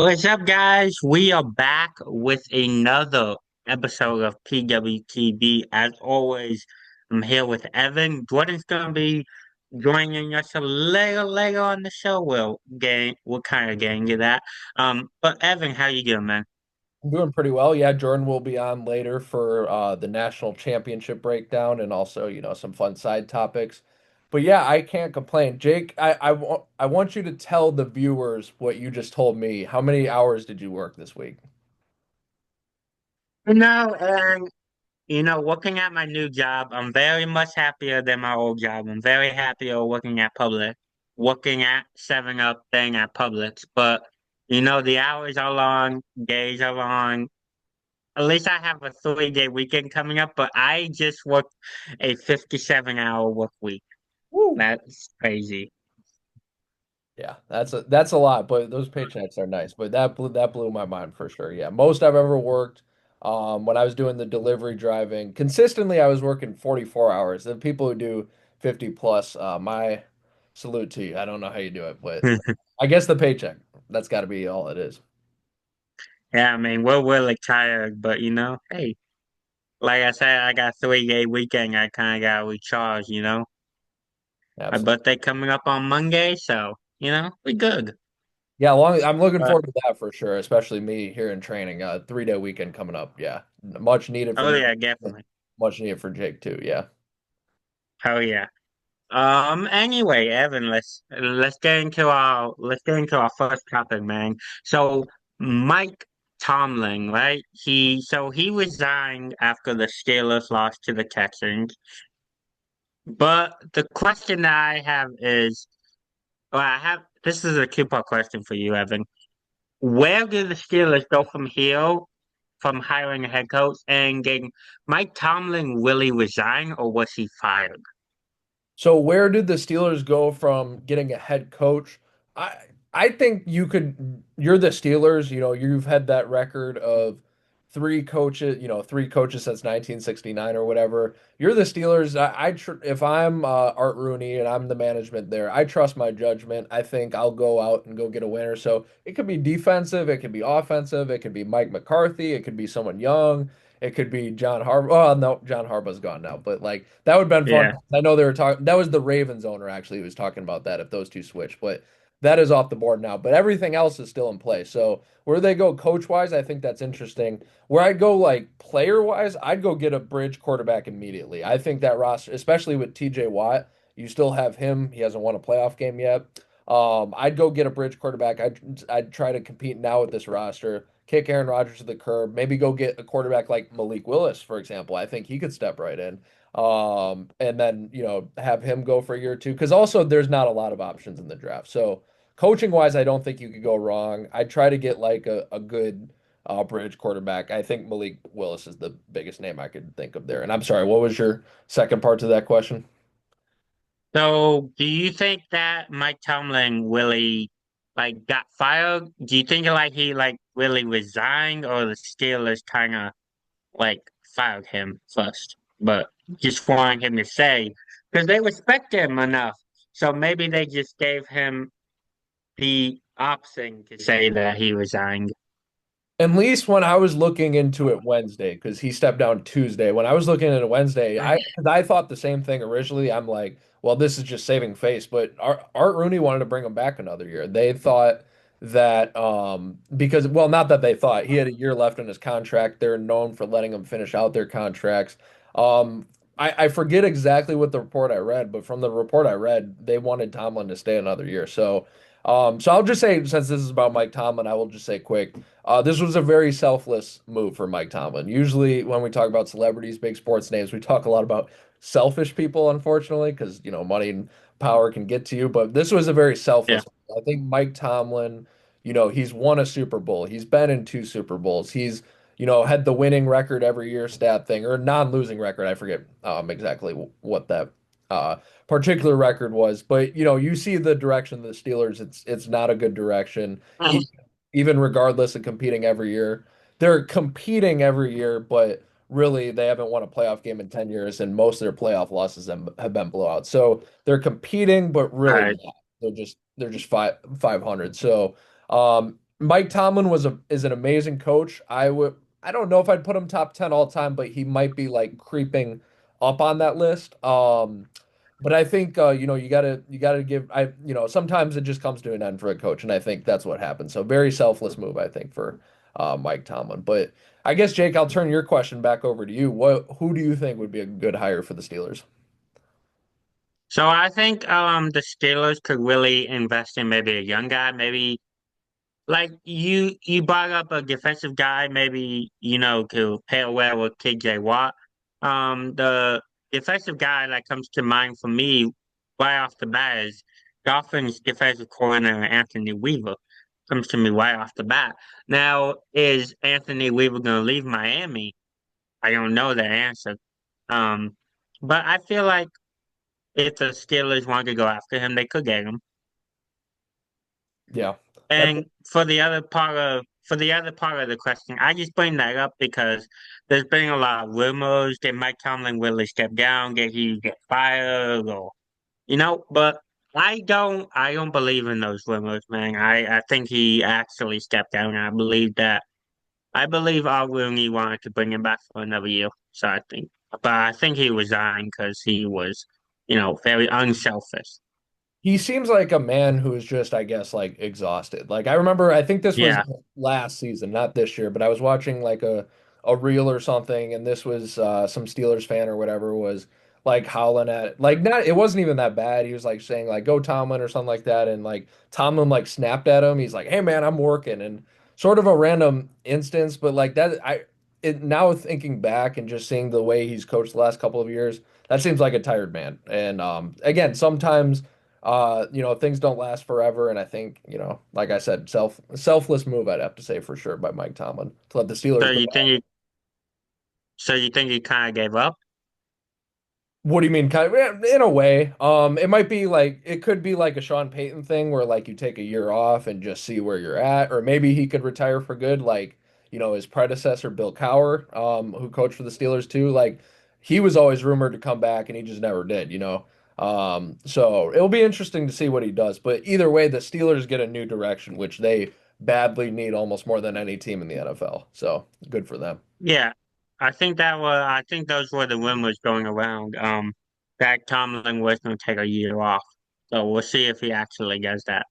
What's up, guys? We are back with another episode of PWTB. As always, I'm here with Evan. Jordan's gonna be joining us a little later on the show. We'll kind of get into that. But Evan, how you doing, man? I'm doing pretty well. Yeah, Jordan will be on later for the national championship breakdown and also, some fun side topics. But yeah, I can't complain. Jake, I want you to tell the viewers what you just told me. How many hours did you work this week? And working at my new job, I'm very much happier than my old job. I'm very happier working at 7-Up thing at Publix. But the hours are long, days are long. At least I have a 3-day weekend coming up, but I just worked a 57-hour work week. Woo! That's crazy. Yeah, that's a lot, but those paychecks are nice. But that blew my mind for sure. Yeah, most I've ever worked when I was doing the delivery driving consistently, I was working 44 hours. The people who do 50 plus, my salute to you. I don't know how you do it, but I guess the paycheck, that's got to be all it is. Yeah, I mean, we're really tired, but hey, like I said, I got 3-day weekend. I kind of got recharge. My Absolutely. birthday coming up on Monday, so we good. Yeah, I'm looking But forward to that for sure, especially me here in training. 3-day weekend coming up. Yeah, much needed for oh me, yeah, definitely. much needed for Jake too. Yeah. Oh yeah. Anyway, Evan, let's get into our first topic, man. So Mike Tomlin, right? He resigned after the Steelers lost to the Texans. But the question that I have is, well, I have this is a two-part question for you, Evan. Where do the Steelers go from here from hiring a head coach and getting Mike Tomlin really resign or was he fired? So where did the Steelers go from getting a head coach? I I think you're the Steelers, you've had that record of three coaches since 1969 or whatever. You're the Steelers. If I'm Art Rooney and I'm the management there, I trust my judgment. I think I'll go out and go get a winner. So it could be defensive, it could be offensive, it could be Mike McCarthy, it could be someone young. It could be John Harbaugh. Oh, no, John Harbaugh's gone now. But like that would have been fun. Yeah. I know they were talking. That was the Ravens owner actually who was talking about that if those two switch. But that is off the board now. But everything else is still in place. So where they go coach wise, I think that's interesting. Where I'd go like player wise, I'd go get a bridge quarterback immediately. I think that roster, especially with TJ Watt, you still have him. He hasn't won a playoff game yet. I'd go get a bridge quarterback. I'd try to compete now with this roster. Kick Aaron Rodgers to the curb. Maybe go get a quarterback like Malik Willis, for example. I think he could step right in. And then, have him go for a year or two. Because also there's not a lot of options in the draft. So coaching wise, I don't think you could go wrong. I'd try to get like a good bridge quarterback. I think Malik Willis is the biggest name I could think of there. And I'm sorry, what was your second part to that question? So, do you think that Mike Tomlin really got fired? Do you think he really resigned, or the Steelers kind of fired him first, but just wanted him to say because they respect him enough. So maybe they just gave him the option to say that he resigned. At least when I was looking into it Wednesday, because he stepped down Tuesday. When I was looking at it Wednesday, I thought the same thing originally. I'm like, well, this is just saving face. But Art Rooney wanted to bring him back another year. They thought that because well, not that they thought he had a year left in his contract. They're known for letting him finish out their contracts. Um, I forget exactly what the report I read, but from the report I read, they wanted Tomlin to stay another year. So I'll just say, since this is about Mike Tomlin, I will just say quick. This was a very selfless move for Mike Tomlin. Usually, when we talk about celebrities, big sports names, we talk a lot about selfish people, unfortunately, because money and power can get to you. But this was a very Yeah. selfless. I think Mike Tomlin, he's won a Super Bowl. He's been in two Super Bowls. He's had the winning record every year stat thing or non-losing record. I forget exactly what that uh, particular record was, but you see the direction of the Steelers. It's not a good direction. Mhm. Even regardless of competing every year. They're competing every year, but really they haven't won a playoff game in 10 years, and most of their playoff losses have been blowouts. So they're competing, but All really right. not. They're just 500. So Mike Tomlin is an amazing coach. I don't know if I'd put him top 10 all time, but he might be like creeping up on that list. But I think you gotta give sometimes it just comes to an end for a coach, and I think that's what happened. So very selfless move, I think, for Mike Tomlin. But I guess Jake, I'll turn your question back over to you. Who do you think would be a good hire for the Steelers? So I think the Steelers could really invest in maybe a young guy, maybe like you brought up a defensive guy, maybe to pair well with KJ Watt. The defensive guy that comes to mind for me right off the bat is Dolphins defensive coordinator Anthony Weaver. Comes to me right off the bat. Now, is Anthony Weaver going to leave Miami? I don't know the answer. Um, but I feel like if the Steelers wanted to go after him, they could get him. Yeah. That And for the other part of the question, I just bring that up because there's been a lot of rumors that Mike Tomlin really step down, that he get fired, or but I don't believe in those rumors, man. I think he actually stepped down. I believe Al Rooney wanted to bring him back for another year. But I think he resigned because he was, very unselfish. He seems like a man who is just, I guess, like exhausted. Like I remember, I think this was Yeah, last season, not this year, but I was watching like a reel or something, and this was some Steelers fan or whatever was like howling at it. Like not, it wasn't even that bad. He was like saying like "Go Tomlin" or something like that, and like Tomlin like snapped at him. He's like, "Hey man, I'm working," and sort of a random instance, but like that, now thinking back and just seeing the way he's coached the last couple of years, that seems like a tired man. And again, sometimes things don't last forever, and I think, like I said, selfless move I'd have to say for sure by Mike Tomlin to let the so Steelers you think develop. he, so you think he kind of gave up? What do you mean? Kind of, in a way. It might be like it could be like a Sean Payton thing where like you take a year off and just see where you're at, or maybe he could retire for good, like his predecessor Bill Cowher, who coached for the Steelers too. Like he was always rumored to come back and he just never did. So it'll be interesting to see what he does. But either way, the Steelers get a new direction, which they badly need almost more than any team in the NFL. So good for them. Yeah, I think those were the rumors going around. That Tomlin was going to take a year off. So we'll see if he actually does that.